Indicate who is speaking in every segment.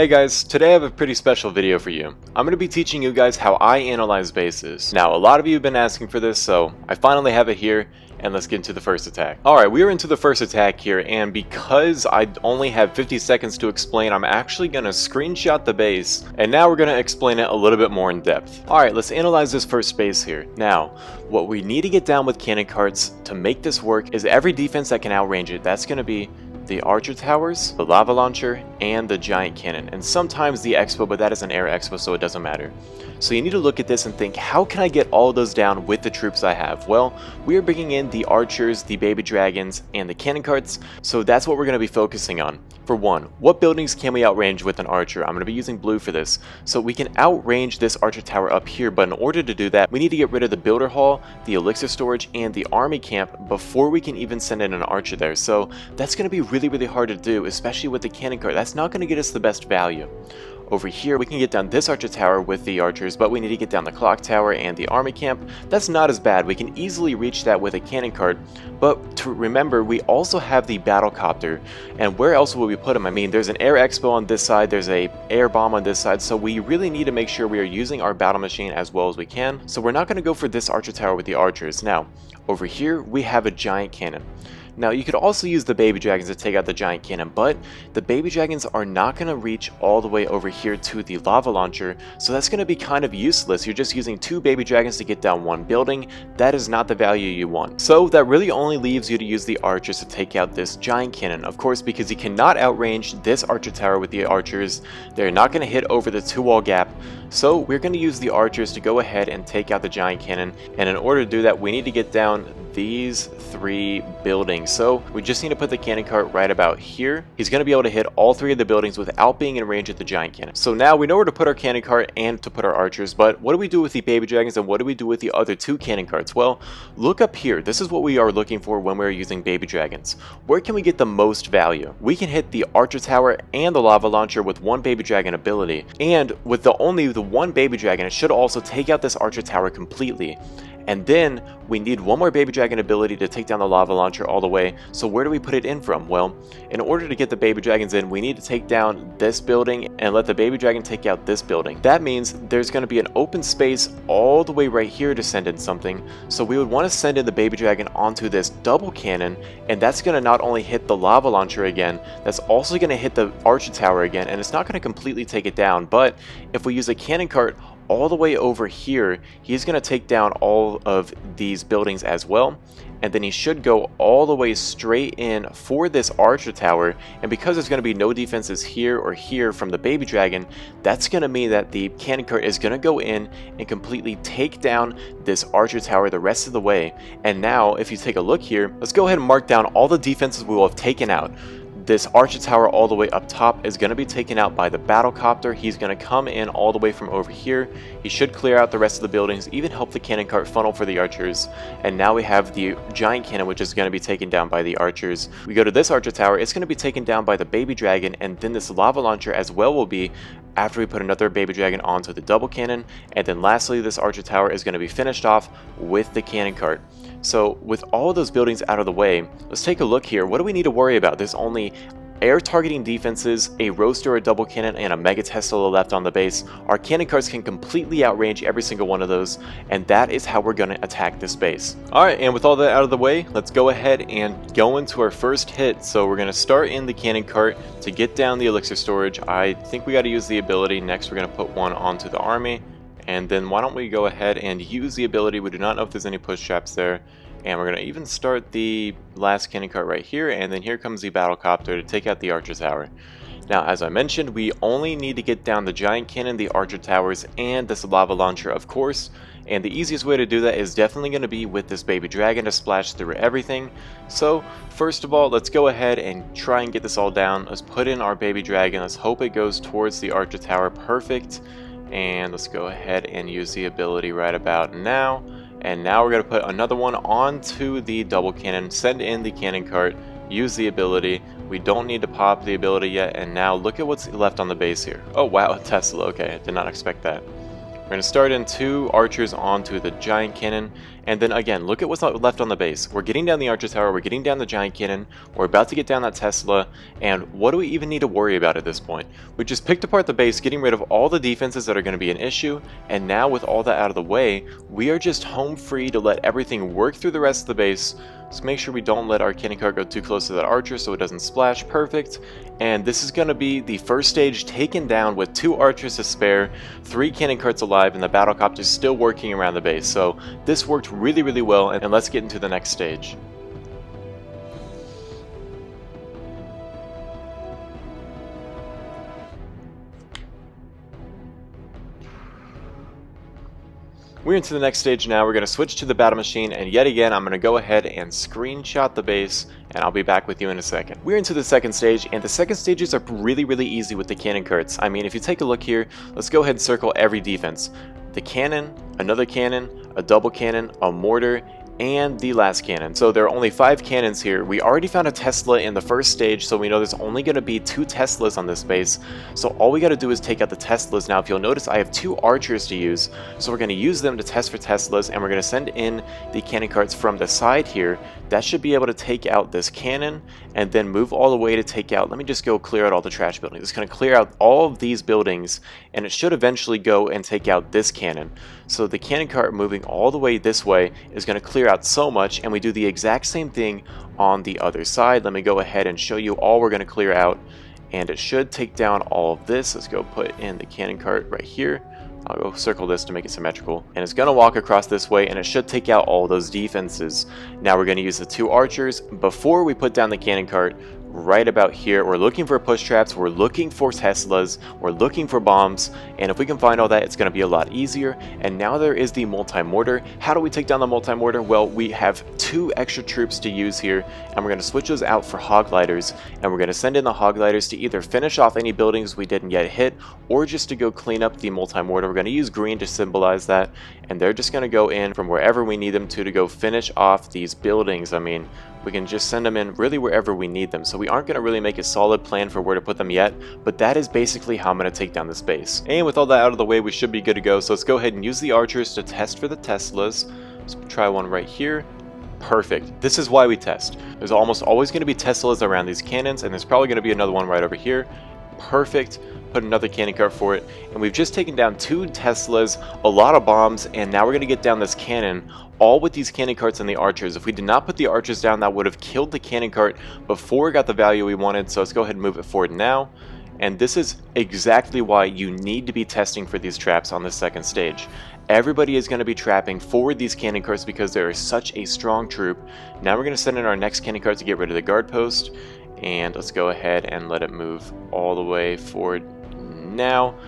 Speaker 1: Hey guys, today I have a pretty special video for you. I'm going to be teaching you guys how I analyze bases. Now, a lot of you have been asking for this, so I finally have it here, and let's get into the first attack. Alright, we are into the first attack here, and because I only have 50 seconds to explain, I'm actually going to screenshot the base, and now we're going to explain it a little bit more in depth. Alright, let's analyze this first base here. Now, what we need to get down with cannon carts to make this work is every defense that can outrange it. That's going to be the archer towers, the lava launcher, and the giant cannon, and sometimes the expo, but that is an air expo, so it doesn't matter. So you need to look at this and think, how can I get all of those down with the troops I have? Well, we are bringing in the archers, the baby dragons, and the cannon carts, so that's what we're going to be focusing on. For one, what buildings can we outrange with an archer? I'm going to be using blue for this. So we can outrange this archer tower up here, but in order to do that, we need to get rid of the builder hall, the elixir storage, and the army camp before we can even send in an archer there. So that's going to be really hard to do, especially with the cannon cart. That's not going to get us the best value. Over here, we can get down this archer tower with the archers, but we need to get down the clock tower and the army camp. That's not as bad. We can easily reach that with a cannon cart, but to remember, we also have the battle copter, and where else will we put them? I mean, there's an air expo on this side, there's a air bomb on this side, so we really need to make sure we are using our battle machine as well as we can. So we're not going to go for this archer tower with the archers. Now, over here, we have a giant cannon. Now, you could also use the baby dragons to take out the giant cannon, but the baby dragons are not going to reach all the way over here to the lava launcher, so that's going to be kind of useless. You're just using two baby dragons to get down one building. That is not the value you want. So that really only leaves you to use the archers to take out this giant cannon, of course, because you cannot outrange this archer tower with the archers. They're not going to hit over the two-wall gap, so we're going to use the archers to go ahead and take out the giant cannon, and in order to do that, we need to get down these three buildings. So we just need to put the cannon cart right about here. He's going to be able to hit all three of the buildings without being in range of the giant cannon. So now we know where to put our cannon cart and to put our archers, but what do we do with the baby dragons and what do we do with the other two cannon carts? Well, look up here. This is what we are looking for when we're using baby dragons. Where can we get the most value? We can hit the archer tower and the lava launcher with one baby dragon ability, and with only the one baby dragon, it should also take out this archer tower completely. And then we need one more baby dragon ability to take down the lava launcher all the way. So where do we put it in from? Well, in order to get the baby dragons in, we need to take down this building and let the baby dragon take out this building. That means there's going to be an open space all the way right here to send in something. So we would want to send in the baby dragon onto this double cannon, and that's going to not only hit the lava launcher again, that's also going to hit the archer tower again, and it's not going to completely take it down. But if we use a cannon cart all the way over here, he's going to take down all of these buildings as well, and then he should go all the way straight in for this archer tower. And because there's going to be no defenses here or here from the baby dragon, that's going to mean that the cannon cart is going to go in and completely take down this archer tower the rest of the way. And now if you take a look here, let's go ahead and mark down all the defenses we will have taken out. This archer tower all the way up top is going to be taken out by the battle copter. He's going to come in all the way from over here. He should clear out the rest of the buildings, even help the cannon cart funnel for the archers. And now we have the giant cannon, which is going to be taken down by the archers. We go to this archer tower, it's going to be taken down by the baby dragon, and then this lava launcher as well will be, after we put another baby dragon onto the double cannon. And then lastly, this archer tower is going to be finished off with the cannon cart. So with all of those buildings out of the way, let's take a look here. What do we need to worry about? There's only air targeting defenses, a roaster, a double cannon, and a mega Tesla left on the base. Our cannon carts can completely outrange every single one of those, and that is how we're going to attack this base. Alright, and with all that out of the way, let's go ahead and go into our first hit. So we're going to start in the cannon cart to get down the elixir storage. I think we got to use the ability. Next, we're going to put one onto the army. And then why don't we go ahead and use the ability. We do not know if there's any push traps there. And we're going to even start the last cannon cart right here. And then here comes the battle copter to take out the archer tower. Now, as I mentioned, we only need to get down the giant cannon, the archer towers, and this lava launcher, of course. And the easiest way to do that is definitely going to be with this baby dragon to splash through everything. So, first of all, let's go ahead and try and get this all down. Let's put in our baby dragon. Let's hope it goes towards the archer tower. Perfect. And let's go ahead and use the ability right about now. And now we're going to put another one onto the double cannon, send in the cannon cart, use the ability. We don't need to pop the ability yet, and now look at what's left on the base here. Oh wow, a Tesla, okay, I did not expect that. We're going to start in 2 archers onto the giant cannon, and then again, look at what's left on the base. We're getting down the archer tower, we're getting down the giant cannon, we're about to get down that Tesla, and what do we even need to worry about at this point? We just picked apart the base, getting rid of all the defenses that are going to be an issue, and now with all that out of the way, we are just home free to let everything work through the rest of the base. So make sure we don't let our cannon cart go too close to that archer so it doesn't splash. Perfect. And this is going to be the first stage taken down with 2 archers to spare, 3 cannon carts alive, and the battlecopters still working around the base. So this worked really well, and let's get into the next stage. We're into the next stage now. We're going to switch to the battle machine, and yet again I'm going to go ahead and screenshot the base, and I'll be back with you in a second. We're into the second stage, and the second stages are really easy with the cannon carts. I mean, if you take a look here, let's go ahead and circle every defense. The cannon, another cannon, a double cannon, a mortar, and the last cannon. So there are only 5 cannons here. We already found a Tesla in the first stage, so we know there's only going to be 2 Teslas on this base. So all we got to do is take out the Teslas. Now if you'll notice, I have 2 archers to use, so we're going to use them to test for Teslas, and we're going to send in the cannon carts from the side here. That should be able to take out this cannon and then move all the way to take out, let me just go clear out all the trash buildings. It's going to clear out all of these buildings, and it should eventually go and take out this cannon. So the cannon cart moving all the way this way is going to clear out so much, and we do the exact same thing on the other side. Let me go ahead and show you all we're going to clear out, and it should take down all of this. Let's go put in the cannon cart right here. I'll go circle this to make it symmetrical, and it's going to walk across this way, and it should take out all those defenses. Now we're going to use the 2 archers before we put down the cannon cart. Right about here, we're looking for push traps, we're looking for Teslas, we're looking for bombs, and if we can find all that, it's going to be a lot easier. And now there is the multi-mortar. How do we take down the multi-mortar? Well, we have 2 extra troops to use here, and we're going to switch those out for Hogliters, and we're going to send in the Hogliters to either finish off any buildings we didn't yet hit, or just to go clean up the multi-mortar. We're going to use green to symbolize that, and they're just going to go in from wherever we need them to go finish off these buildings. I mean, we can just send them in really wherever we need them. So we aren't going to really make a solid plan for where to put them yet, but that is basically how I'm going to take down this base. And with all that out of the way, we should be good to go. So let's go ahead and use the archers to test for the Teslas. Let's try one right here. Perfect. This is why we test. There's almost always going to be Teslas around these cannons, and there's probably going to be another one right over here. Perfect. Put another cannon cart for it, and we've just taken down 2 Teslas, a lot of bombs, and now we're going to get down this cannon, all with these cannon carts and the archers. If we did not put the archers down, that would have killed the cannon cart before we got the value we wanted, so let's go ahead and move it forward now. And this is exactly why you need to be testing for these traps on the second stage. Everybody is going to be trapping forward these cannon carts because there is such a strong troop. Now we're going to send in our next cannon cart to get rid of the guard post, and let's go ahead and let it move all the way forward. Now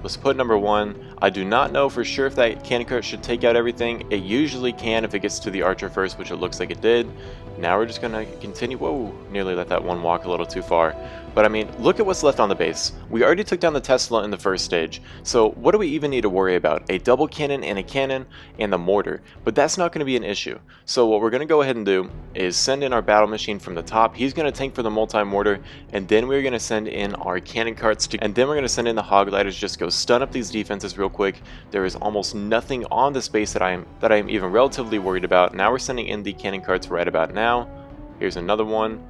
Speaker 1: let's put number 1. I do not know for sure if that cannon cart should take out everything. It usually can if it gets to the archer first, which it looks like it did. Now we're just going to continue. Whoa, nearly let that one walk a little too far. But I mean, look at what's left on the base. We already took down the Tesla in the first stage, so what do we even need to worry about? A double cannon and a cannon and the mortar, but that's not going to be an issue. So what we're going to go ahead and do is send in our battle machine from the top. He's going to tank for the multi-mortar, and then we're going to send in our cannon carts, and then we're going to send in the Hogliters. Just go stun up these defenses real quick. There is almost nothing on the base that I am even relatively worried about. Now we're sending in the cannon carts right about now. Here's another one.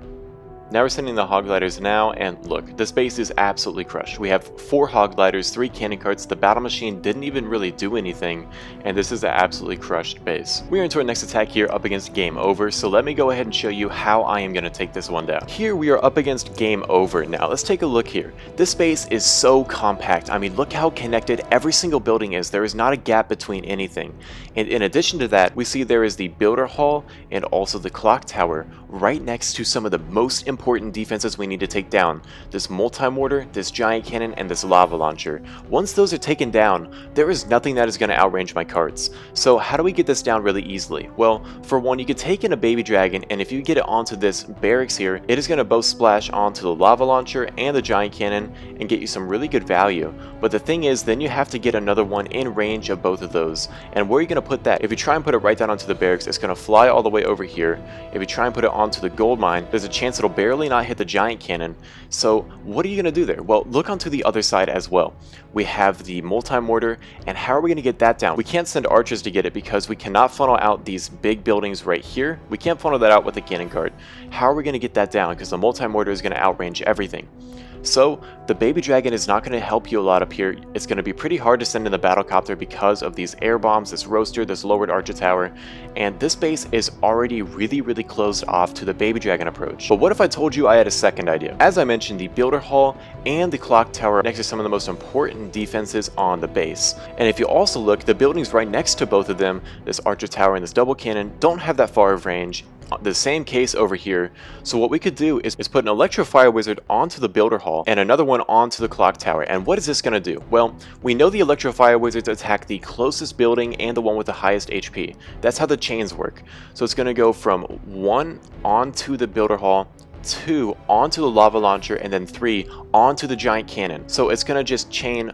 Speaker 1: Now we're sending the Hogliters now, and look, this base is absolutely crushed. We have 4 Hogliters, 3 cannon carts, the battle machine didn't even really do anything, and this is an absolutely crushed base. We are into our next attack here up against Game Over, so let me go ahead and show you how I am going to take this one down. Here we are up against Game Over. Now let's take a look here. This base is so compact. I mean, look how connected every single building is. There is not a gap between anything. And in addition to that, we see there is the Builder Hall and also the Clock Tower right next to some of the most important defenses we need to take down. This multi-mortar, this giant cannon, and this lava launcher. Once those are taken down, there is nothing that is going to outrange my carts. So how do we get this down really easily? Well, for one, you could take in a baby dragon, and if you get it onto this barracks here, it is going to both splash onto the lava launcher and the giant cannon and get you some really good value. But the thing is, then you have to get another one in range of both of those. And where are you going to put that? If you try and put it right down onto the barracks, it's going to fly all the way over here. If you try and put it onto the gold mine, there's a chance it'll bury barely not hit the giant cannon. So what are you going to do there? Well, look onto the other side as well. We have the multi-mortar, and how are we going to get that down? We can't send archers to get it because we cannot funnel out these big buildings right here. We can't funnel that out with the cannon cart. How are we going to get that down? Because the multi-mortar is going to outrange everything. So the baby dragon is not going to help you a lot up here. It's going to be pretty hard to send in the battlecopter because of these air bombs, this roaster, this lowered archer tower, and this base is already really closed off to the baby dragon approach. But what if I told you I had a second idea? As I mentioned, the builder hall and the clock tower next to some of the most important defenses on the base. And if you also look, the buildings right next to both of them, this archer tower and this double cannon, don't have that far of range. The same case over here. So what we could do is put an electro fire wizard onto the builder hall and another one onto the clock tower. And what is this going to do? Well, we know the electro fire wizards attack the closest building and the one with the highest HP. That's how the chains work. So it's going to go from 1 onto the builder hall, 2 onto the lava launcher, and then 3 onto the giant cannon. So it's going to just chain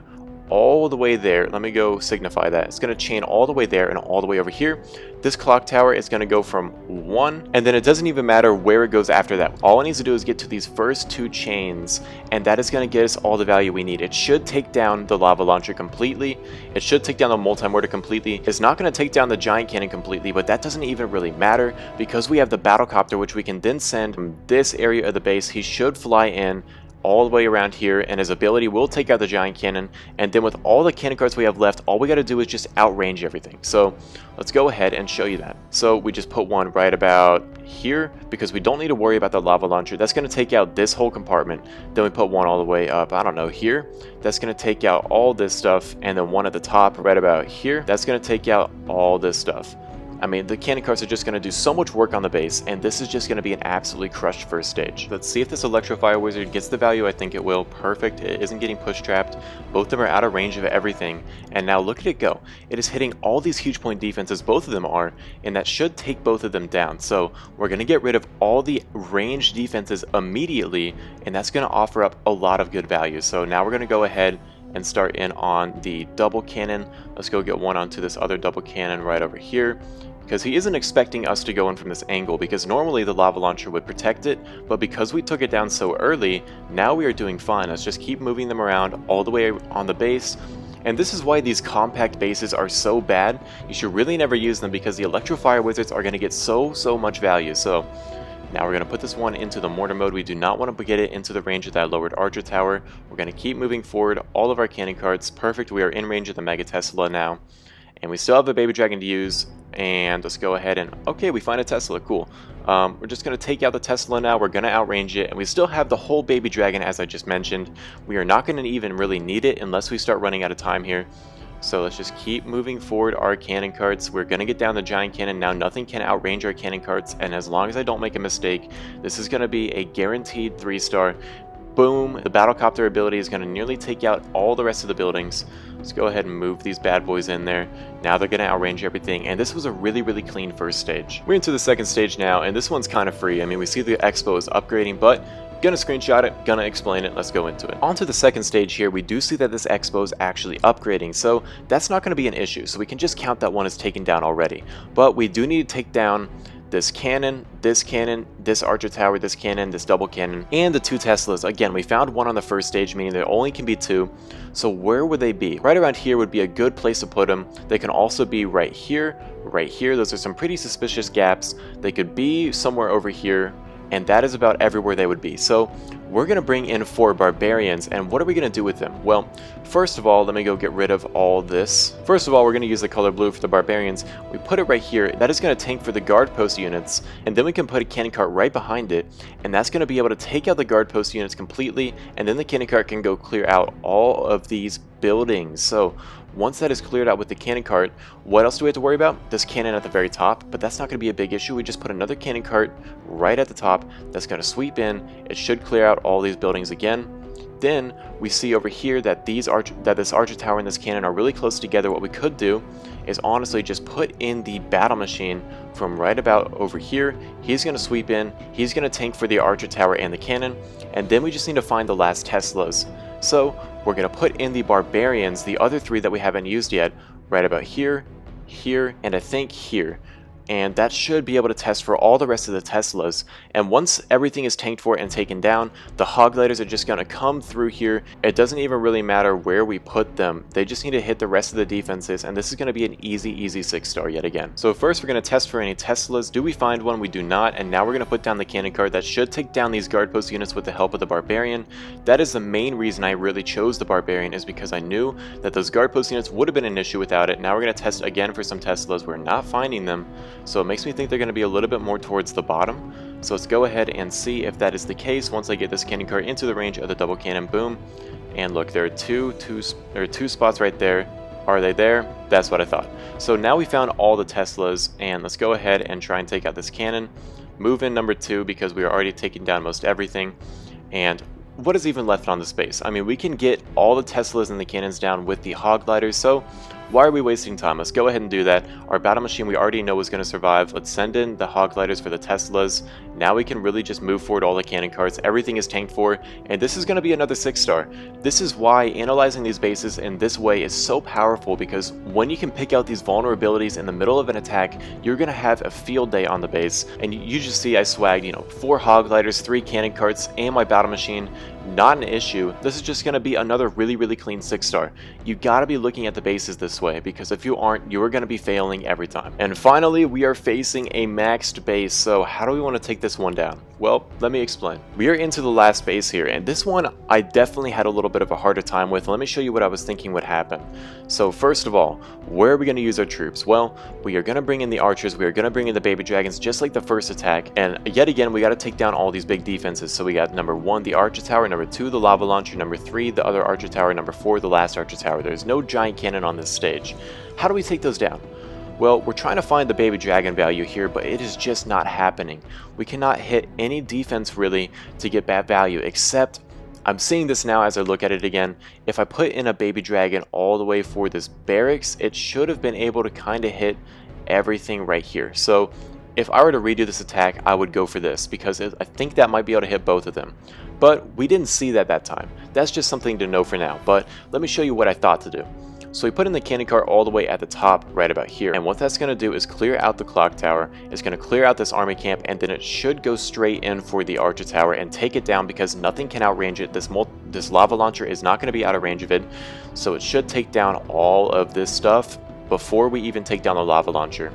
Speaker 1: all the way there. Let me go signify that. It's going to chain all the way there and all the way over here. This clock tower is going to go from 1, and then it doesn't even matter where it goes after that. All it needs to do is get to these first 2 chains, and that is going to get us all the value we need. It should take down the lava launcher completely. It should take down the multi-mortar completely. It's not going to take down the giant cannon completely, but that doesn't even really matter because we have the battlecopter, which we can then send from this area of the base. He should fly in all the way around here, and his ability will take out the giant cannon, and then with all the cannon carts we have left, all we got to do is just outrange everything. So let's go ahead and show you that. So we just put one right about here because we don't need to worry about the lava launcher. That's going to take out this whole compartment. Then we put one all the way up, I don't know, here. That's going to take out all this stuff, and then one at the top right about here. That's going to take out all this stuff. I mean, the cannon carts are just going to do so much work on the base, and this is just going to be an absolutely crushed first stage. Let's see if this electro fire wizard gets the value I think it will. Perfect. It isn't getting push trapped. Both of them are out of range of everything, and now look at it go. It is hitting all these huge point defenses, both of them are, and that should take both of them down. So we're going to get rid of all the range defenses immediately, and that's going to offer up a lot of good value. So now we're going to go ahead and start in on the double cannon. Let's go get one onto this other double cannon right over here, because he isn't expecting us to go in from this angle, because normally the lava launcher would protect it, but because we took it down so early, now we are doing fine. Let's just keep moving them around all the way on the base. And this is why these compact bases are so bad. You should really never use them because the electro fire wizards are going to get so much value. So now we're going to put this one into the mortar mode. We do not want to get it into the range of that lowered archer tower. We're going to keep moving forward. All of our cannon carts, perfect. We are in range of the Mega Tesla now. And we still have a baby dragon to use. And let's go ahead and, okay, we find a Tesla, cool. We're just going to take out the Tesla now. We're going to outrange it. And we still have the whole baby dragon, as I just mentioned. We are not going to even really need it unless we start running out of time here. So let's just keep moving forward our cannon carts. We're going to get down the giant cannon. Now nothing can outrange our cannon carts, and as long as I don't make a mistake, this is going to be a guaranteed 3-star. Boom, the battlecopter ability is going to nearly take out all the rest of the buildings. Let's go ahead and move these bad boys in there. Now they're going to outrange everything, and this was a really clean first stage. We're into the second stage now, and this one's kind of free. I mean, we see the Expo is upgrading, but gonna screenshot it, gonna explain it, let's go into it. On to the second stage here, we do see that this Expo is actually upgrading, so that's not gonna be an issue, so we can just count that one as taken down already. But we do need to take down this cannon, this archer tower, this cannon, this double cannon, and the 2 Teslas. Again, we found one on the first stage, meaning there only can be 2. So where would they be? Right around here would be a good place to put them. They can also be right here, right here. Those are some pretty suspicious gaps. They could be somewhere over here, and that is about everywhere they would be. So we're going to bring in 4 barbarians, and what are we going to do with them? Well, first of all, let me go get rid of all this. First of all, we're going to use the color blue for the barbarians. We put it right here. That is going to tank for the guard post units, and then we can put a cannon cart right behind it, and that's going to be able to take out the guard post units completely, and then the cannon cart can go clear out all of these buildings. So once that is cleared out with the cannon cart, what else do we have to worry about? This cannon at the very top, but that's not going to be a big issue. We just put another cannon cart right at the top that's going to sweep in. It should clear out all these buildings again. Then we see over here that this archer tower and this cannon are really close together. What we could do is honestly just put in the battle machine from right about over here. He's going to sweep in. He's going to tank for the archer tower and the cannon. And then we just need to find the last Teslas. So we're going to put in the barbarians, the other 3 that we haven't used yet, right about here, here, and I think here. and that should be able to test for all the rest of the Teslas. And once everything is tanked for and taken down, the Hoggliders are just going to come through here. It doesn't even really matter where we put them. They just need to hit the rest of the defenses, and this is going to be an easy 6-star yet again. So first we're going to test for any Teslas. Do we find one? We do not. And now we're going to put down the cannon cart that should take down these guard post units with the help of the Barbarian. That is the main reason I really chose the Barbarian, is because I knew that those guard post units would have been an issue without it. Now we're going to test again for some Teslas. We're not finding them, so it makes me think they're going to be a little bit more towards the bottom. So let's go ahead and see if that is the case once I get this cannon cart into the range of the double cannon. Boom. And look, there are two spots right there. Are they there? That's what I thought. So now we found all the Teslas, and let's go ahead and try and take out this cannon. Move in number 2 because we are already taking down most everything. And what is even left on the space? I mean, we can get all the Teslas and the cannons down with the Hoggliders, so why are we wasting time? Let's go ahead and do that. Our battle machine we already know is going to survive. Let's send in the Hoggliders for the Teslas. Now we can really just move forward all the cannon carts. Everything is tanked for, and this is going to be another 6-star. This is why analyzing these bases in this way is so powerful, because when you can pick out these vulnerabilities in the middle of an attack, you're going to have a field day on the base. And you just see I swagged, 4 Hoggliders, 3 cannon carts, and my battle machine. Not an issue. This is just going to be another really clean 6-star. You got to be looking at the bases this way, because if you aren't, you are going to be failing every time. And finally, we are facing a maxed base. So how do we want to take this one down? Well, let me explain. We are into the last base here, and this one I definitely had a little bit of a harder time with. Let me show you what I was thinking would happen. So first of all, where are we going to use our troops? Well, we are going to bring in the archers, we are going to bring in the baby dragons just like the first attack, and yet again we got to take down all these big defenses. So we got number 1, the archer tower, number 2, the lava launcher, number 3, the other archer tower, number 4, the last archer tower. There's no giant cannon on this stage. How do we take those down? Well, we're trying to find the baby dragon value here, but it is just not happening. We cannot hit any defense really to get that value, except I'm seeing this now as I look at it again. If I put in a baby dragon all the way for this barracks, it should have been able to kind of hit everything right here. So if I were to redo this attack, I would go for this, because I think that might be able to hit both of them. But we didn't see that time. That's just something to know for now, but let me show you what I thought to do. So we put in the cannon cart all the way at the top, right about here. And what that's going to do is clear out the clock tower. It's going to clear out this army camp, and then it should go straight in for the archer tower and take it down, because nothing can outrange it. This lava launcher is not going to be out of range of it. So it should take down all of this stuff before we even take down the lava launcher.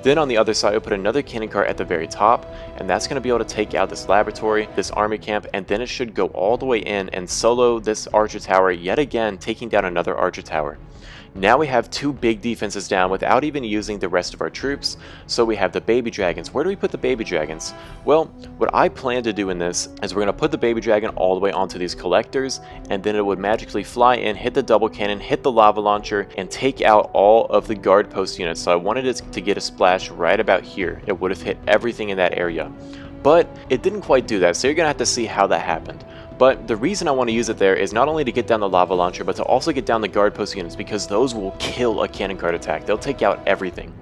Speaker 1: Then on the other side, we'll put another cannon cart at the very top, and that's going to be able to take out this laboratory, this army camp, and then it should go all the way in and solo this archer tower yet again, taking down another archer tower. Now we have 2 big defenses down without even using the rest of our troops. So we have the baby dragons. Where do we put the baby dragons? Well, what I plan to do in this is we're going to put the baby dragon all the way onto these collectors, and then it would magically fly in, hit the double cannon, hit the lava launcher, and take out all of the guard post units. So I wanted it to get a splash right about here. It would have hit everything in that area. But it didn't quite do that, so you're going to have to see how that happened. But the reason I want to use it there is not only to get down the lava launcher, but to also get down the guard post units, because those will kill a cannon cart attack. They'll take out everything.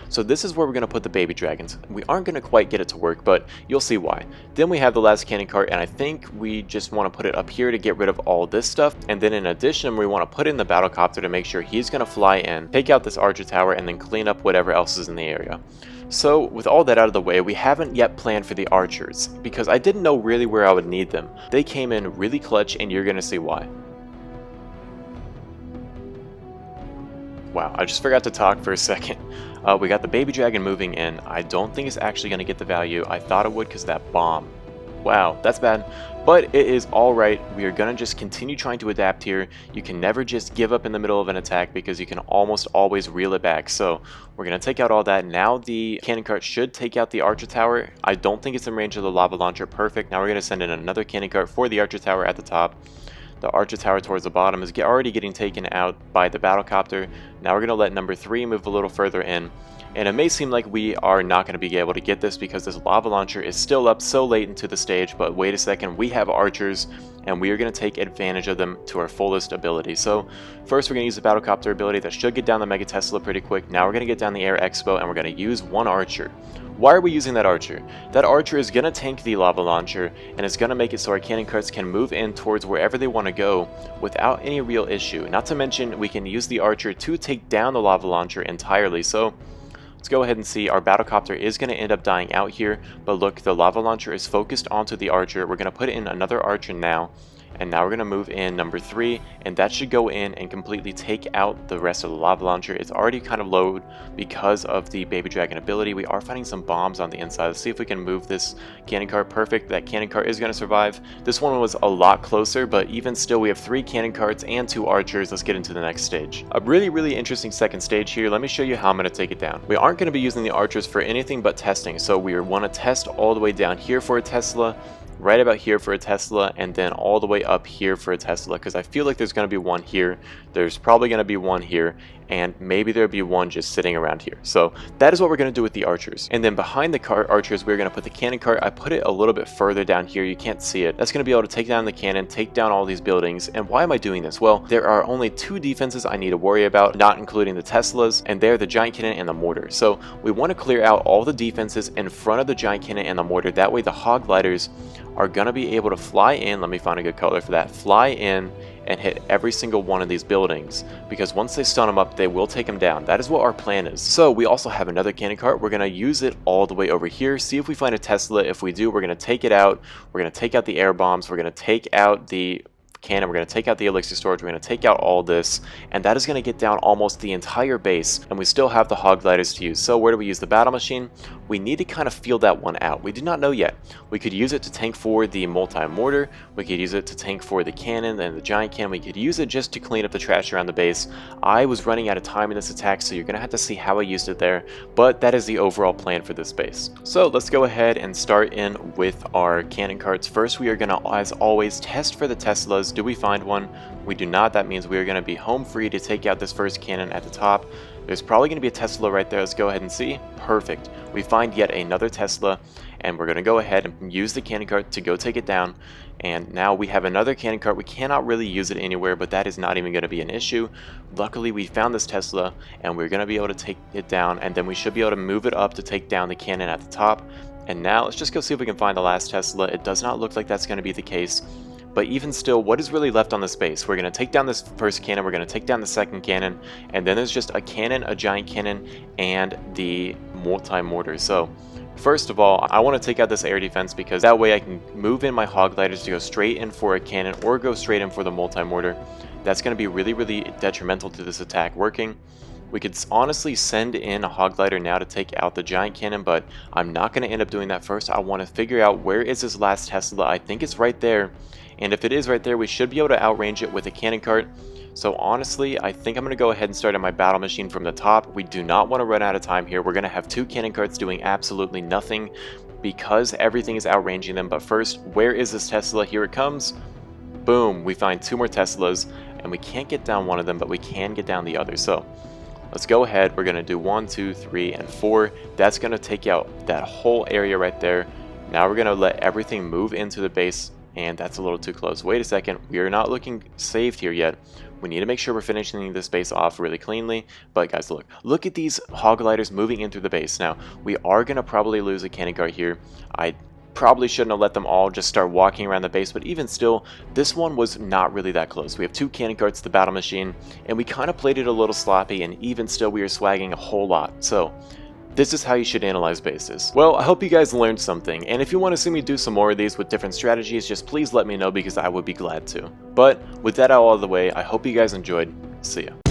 Speaker 1: So this is where we're going to put the baby dragons. We aren't going to quite get it to work, but you'll see why. Then we have the last cannon cart, and I think we just want to put it up here to get rid of all this stuff. And then in addition, we want to put in the battlecopter to make sure he's going to fly in, take out this archer tower, and then clean up whatever else is in the area. So with all that out of the way, we haven't yet planned for the archers, because I didn't know really where I would need them. They came in really clutch, and you're going to see why. Wow, I just forgot to talk for a second. We got the baby dragon moving in. I don't think it's actually going to get the value. I thought it would because that bomb. Wow, that's bad. But it is alright. We are going to just continue trying to adapt here. You can never just give up in the middle of an attack, because you can almost always reel it back. So we're going to take out all that. Now the cannon cart should take out the archer tower. I don't think it's in range of the lava launcher. Perfect. Now we're going to send in another cannon cart for the archer tower at the top. The archer tower towards the bottom is already getting taken out by the battlecopter. Now we're going to let number 3 move a little further in. And it may seem like we are not going to be able to get this because this lava launcher is still up so late into the stage, but wait a second, we have archers and we are going to take advantage of them to our fullest ability. So first we're going to use the battlecopter ability that should get down the Mega Tesla pretty quick. Now we're going to get down the Air Expo and we're going to use one archer. Why are we using that archer? That archer is going to tank the lava launcher, and it's going to make it so our cannon carts can move in towards wherever they want to go without any real issue. Not to mention, we can use the archer to take down the lava launcher entirely. So let's go ahead and see our battlecopter is going to end up dying out here, but look, the lava launcher is focused onto the archer. We're going to put in another archer now. And now we're going to move in number 3, and that should go in and completely take out the rest of the lava launcher. It's already kind of low because of the baby dragon ability. We are finding some bombs on the inside. Let's see if we can move this cannon cart. Perfect. That cannon cart is going to survive. This one was a lot closer, but even still we have 3 cannon carts and 2 archers. Let's get into the next stage. A really interesting second stage here. Let me show you how I'm going to take it down. We aren't going to be using the archers for anything but testing, so we want to test all the way down here for a Tesla, right about here for a Tesla, and then all the way up here for a Tesla, because I feel like there's going to be one here, there's probably going to be one here, and maybe there'll be one just sitting around here. So that is what we're going to do with the archers. And then behind the archers, we're going to put the cannon cart. I put it a little bit further down here. You can't see it. That's going to be able to take down the cannon, take down all these buildings. And why am I doing this? Well, there are only 2 defenses I need to worry about, not including the Teslas, and they're the giant cannon and the mortar. So we want to clear out all the defenses in front of the giant cannon and the mortar. That way the hog gliders are going to be able to fly in. Let me find a good color for that. Fly in and hit every single one of these buildings, because once they stun them up, they will take them down. That is what our plan is. So we also have another cannon cart. We're going to use it all the way over here, see if we find a Tesla. If we do, we're going to take it out. We're going to take out the air bombs. We're going to take out the cannon, we're going to take out the elixir storage, we're going to take out all this, and that is going to get down almost the entire base, and we still have the hog gliders to use. So where do we use the battle machine? We need to kind of feel that one out. We do not know yet. We could use it to tank for the multi-mortar, we could use it to tank for the cannon and the giant cannon, we could use it just to clean up the trash around the base. I was running out of time in this attack, so you're going to have to see how I used it there, but that is the overall plan for this base. So let's go ahead and start in with our cannon carts. First, we are going to, as always, test for the Teslas. Do we find one? We do not. That means we are going to be home free to take out this first cannon at the top. There's probably going to be a Tesla right there. Let's go ahead and see. Perfect. We find yet another Tesla, and we're going to go ahead and use the cannon cart to go take it down. And now we have another cannon cart. We cannot really use it anywhere, but that is not even going to be an issue. Luckily, we found this Tesla, and we're going to be able to take it down, and then we should be able to move it up to take down the cannon at the top. And now let's just go see if we can find the last Tesla. It does not look like that's going to be the case. But even still, what is really left on this base? We're going to take down this first cannon, we're going to take down the second cannon, and then there's just a cannon, a giant cannon, and the multi-mortar. So first of all, I want to take out this air defense, because that way I can move in my hog gliders to go straight in for a cannon or go straight in for the multi-mortar. That's going to be really detrimental to this attack working. We could honestly send in a hog glider now to take out the giant cannon, but I'm not going to end up doing that first. I want to figure out where is this last Tesla. I think it's right there, and if it is right there, we should be able to outrange it with a cannon cart. So honestly, I think I'm going to go ahead and start on my battle machine from the top. We do not want to run out of time here. We're going to have 2 cannon carts doing absolutely nothing because everything is outranging them. But first, where is this Tesla? Here it comes. Boom, we find 2 more Teslas, and we can't get down one of them, but we can get down the other. So let's go ahead. We're going to do 1, 2, 3, and 4. That's going to take out that whole area right there. Now we're going to let everything move into the base, and that's a little too close. Wait a second. We are not looking saved here yet. We need to make sure we're finishing this base off really cleanly. But guys, look at these hog gliders moving in through the base. Now, we are going to probably lose a cannon cart here. I probably shouldn't have let them all just start walking around the base, but even still, this one was not really that close. We have 2 cannon carts, the battle machine, and we kind of played it a little sloppy, and even still we are swagging a whole lot. So this is how you should analyze bases. Well, I hope you guys learned something, and if you want to see me do some more of these with different strategies, just please let me know, because I would be glad to. But with that out of the way, I hope you guys enjoyed. See ya.